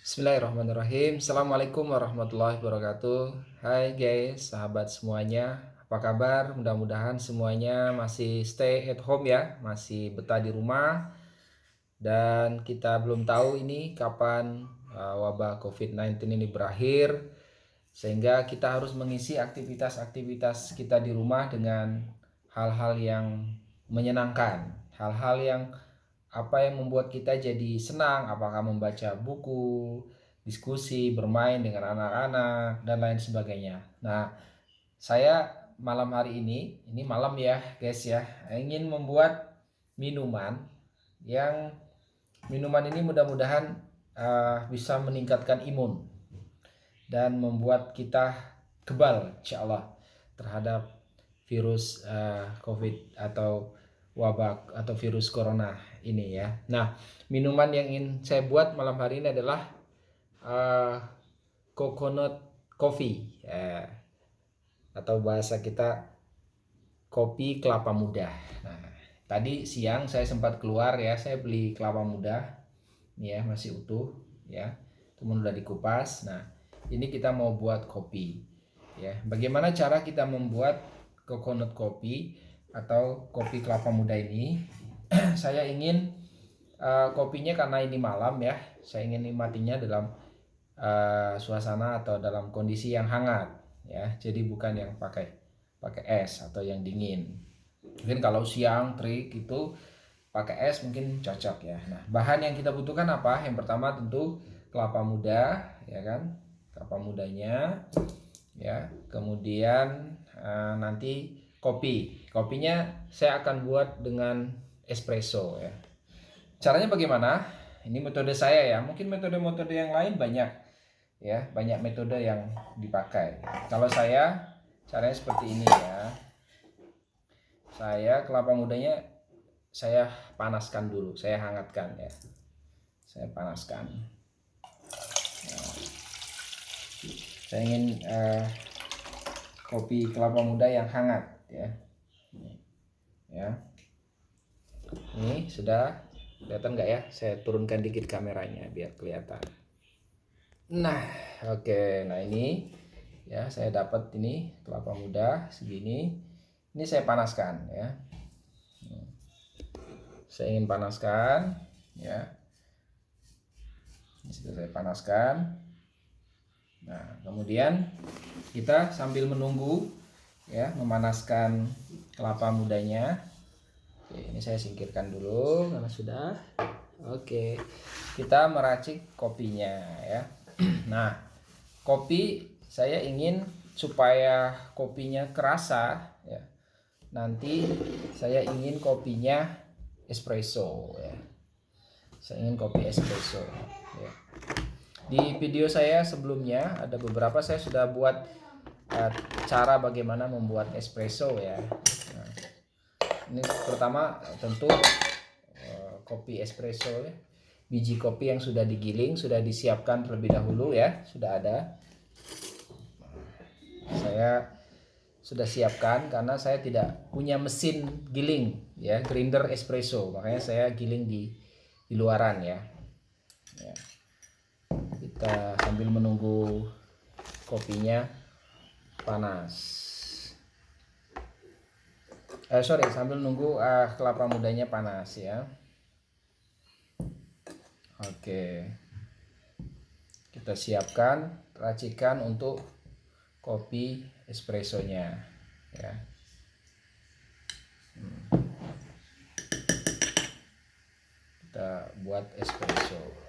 Bismillahirrahmanirrahim. Assalamualaikum warahmatullahi wabarakatuh. Hai guys, sahabat semuanya. Apa kabar? Mudah-mudahan semuanya masih stay at home ya, masih betah di rumah. Dan kita belum tahu ini kapan wabah COVID-19 ini berakhir. Sehingga kita harus mengisi aktivitas-aktivitas kita di rumah dengan hal-hal yang menyenangkan, hal-hal yang membuat kita jadi senang, apakah membaca buku, diskusi, bermain dengan anak-anak, dan lain sebagainya. Nah, saya malam hari ini malam ya guys ya, ingin membuat minuman yang minuman ini mudah-mudahan bisa meningkatkan imun dan membuat kita kebal insya Allah terhadap virus COVID atau wabah atau virus corona ini ya. Nah, minuman yang ingin saya buat malam hari ini adalah coconut coffee ya, atau bahasa kita kopi kelapa muda. Nah, tadi siang saya sempat keluar ya, saya beli kelapa muda ini ya, masih utuh ya, teman udah dikupas. Nah, ini kita mau buat kopi ya. Bagaimana cara kita membuat coconut coffee atau kopi kelapa muda ini? Saya ingin kopinya, karena ini malam ya, saya ingin nikmatinya dalam suasana atau dalam kondisi yang hangat ya. Jadi bukan yang pakai es atau yang dingin. Mungkin kalau siang terik itu pakai es mungkin cocok ya. Nah, bahan yang kita butuhkan apa? Yang pertama tentu kelapa muda ya kan, kelapa mudanya ya. Kemudian nanti kopinya saya akan buat dengan espresso ya. Caranya bagaimana? Ini metode saya ya. Mungkin metode-metode yang lain banyak ya, banyak metode yang dipakai. Kalau saya caranya seperti ini ya. Saya kelapa mudanya saya panaskan dulu, saya hangatkan ya. Saya panaskan. Nah, saya ingin kopi kelapa muda yang hangat ya. Ya. Ini sudah kelihatan nggak ya? Saya turunkan dikit kameranya biar kelihatan. Nah, oke. Nah, ini ya, saya dapat ini kelapa muda segini. Ini saya panaskan ya. Saya ingin panaskan ya. Ini sudah saya panaskan. Nah, kemudian kita sambil menunggu ya, memanaskan kelapa mudanya. Oke, ini saya singkirkan dulu karena sudah. Oke, kita meracik kopinya ya. Nah, kopi saya ingin supaya kopinya kerasa ya. Nanti saya ingin kopinya espresso ya. Saya ingin kopi espresso ya. Di video saya sebelumnya ada beberapa saya sudah buat cara bagaimana membuat espresso ya. Nah, ini pertama tentu kopi espresso ya. Biji kopi yang sudah digiling, sudah disiapkan terlebih dahulu ya, sudah ada. Saya sudah siapkan karena saya tidak punya mesin giling ya, grinder espresso, makanya saya giling di luaran ya. Ya. Kita sambil menunggu kopinya panas. Sambil nunggu kelapa mudanya panas ya. Oke. Kita siapkan racikan untuk kopi espressonya ya. Kita buat espresso.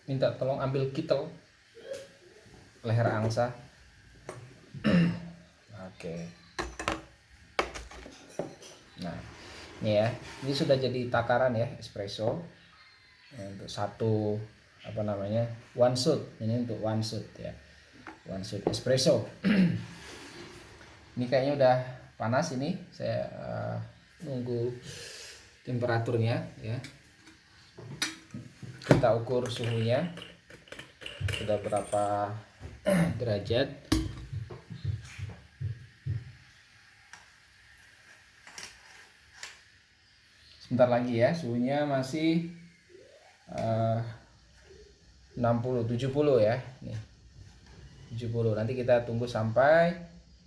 Minta tolong ambil kittel leher angsa. Oke. Nah, ini ya, ini sudah jadi takaran ya espresso untuk satu one shot. Ini untuk one shot ya, one shot espresso. Ini kayaknya udah panas ini. Saya nunggu temperaturnya ya. Kita ukur suhunya sudah berapa derajat. Sebentar lagi ya, suhunya masih 70 ya. Nih. 70. Nanti kita tunggu sampai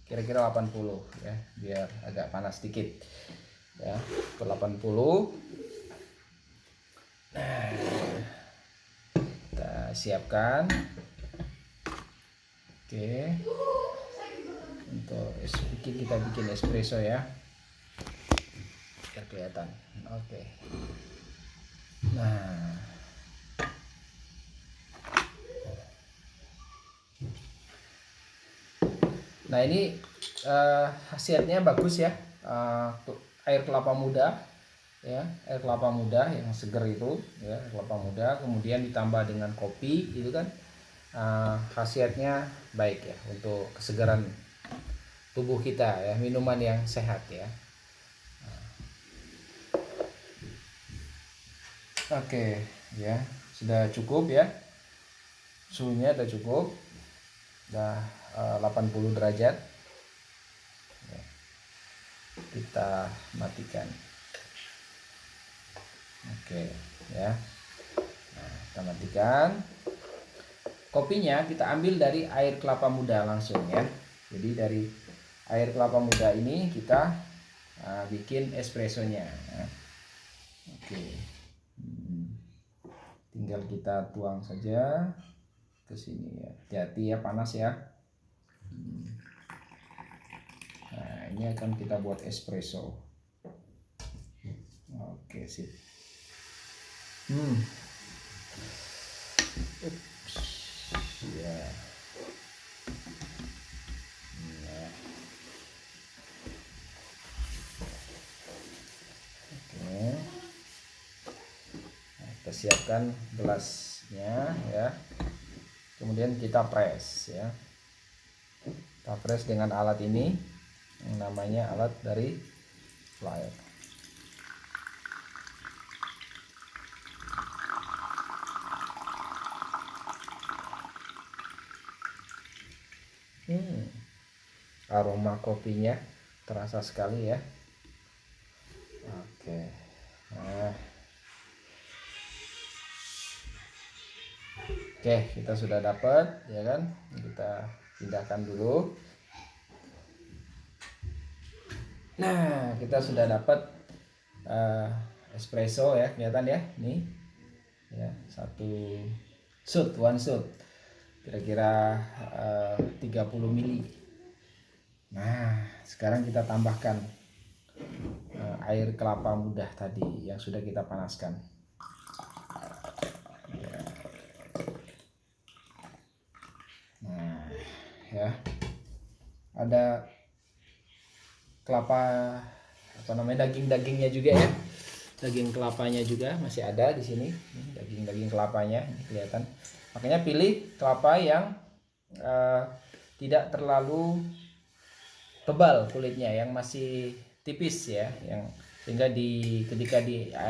kira-kira 80 ya, biar agak panas sedikit. Ya, ke 80. Nah, kita siapkan. Oke. Untuk kita bikin espresso ya. Biar kelihatan. Oke. Nah ini khasiatnya bagus ya, air kelapa muda ya, air kelapa muda yang seger itu ya, air kelapa muda kemudian ditambah dengan kopi itu kan khasiatnya baik ya untuk kesegaran tubuh kita ya, minuman yang sehat ya. Oke ya, sudah cukup ya, suhunya sudah cukup, udah 80 derajat. Kita matikan. Oke ya. Nah, kita matikan. Kopinya kita ambil dari air kelapa muda langsung ya. Jadi dari air kelapa muda ini kita bikin espressonya. Oke. Tinggal kita tuang saja ke sini ya. Hati-hati ya, panas ya. Nah, ini akan kita buat espresso. Oke, sip. Ups. Ya. Nah. Oke. Nah, kita siapkan gelasnya ya. Kemudian kita press ya. Kita press dengan alat ini yang namanya alat dari flyer. Aroma kopinya terasa sekali ya. Oke. Nah. Oke, kita sudah dapat ya kan. Kita pindahkan dulu. Nah, kita sudah dapat espresso ya, kelihatan ya. Nih. Ya, one shot. Kira-kira 30 mili. Nah, sekarang kita tambahkan air kelapa muda tadi yang sudah kita panaskan. Nah, ya. Ada kelapa daging-dagingnya juga ya. Daging kelapanya juga masih ada di sini. Daging kelapanya ini kelihatan. Makanya pilih kelapa yang tidak terlalu tebal kulitnya, yang masih tipis ya, yang sehingga ketika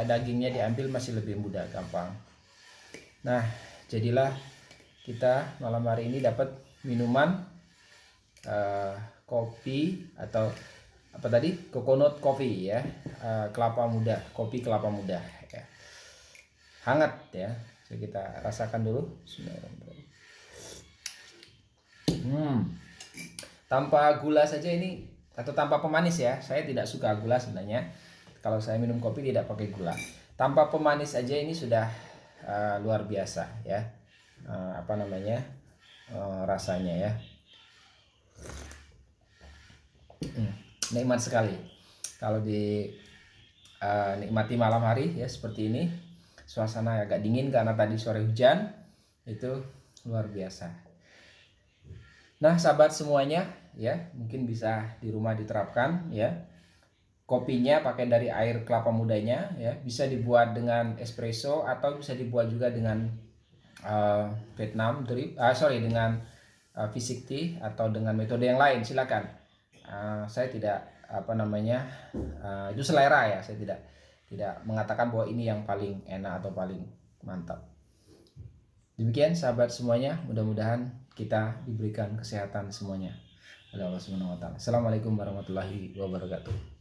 dagingnya diambil masih lebih mudah, gampang. Nah, jadilah kita malam hari ini dapat minuman kopi atau apa tadi, coconut coffee ya, kelapa muda, kopi kelapa muda ya. Hangat ya, so, kita rasakan dulu. Tanpa gula saja ini, atau tanpa pemanis ya, saya tidak suka gula sebenarnya. Kalau saya minum kopi tidak pakai gula. Tanpa pemanis aja ini sudah luar biasa ya, rasanya ya. Nikmat sekali kalau nikmati malam hari ya seperti ini. Suasana agak dingin karena tadi sore hujan, itu luar biasa. Nah, sahabat semuanya ya, mungkin bisa di rumah diterapkan ya. Kopinya pakai dari air kelapa mudanya ya, bisa dibuat dengan espresso atau bisa dibuat juga dengan Vietnam drip, dengan physic tea atau dengan metode yang lain, silakan. saya tidak itu selera ya, saya tidak mengatakan bahwa ini yang paling enak atau paling mantap. Demikian sahabat semuanya, mudah-mudahan kita diberikan kesehatan semuanya oleh Allah Subhanahu wa taala. Assalamualaikum warahmatullahi wabarakatuh.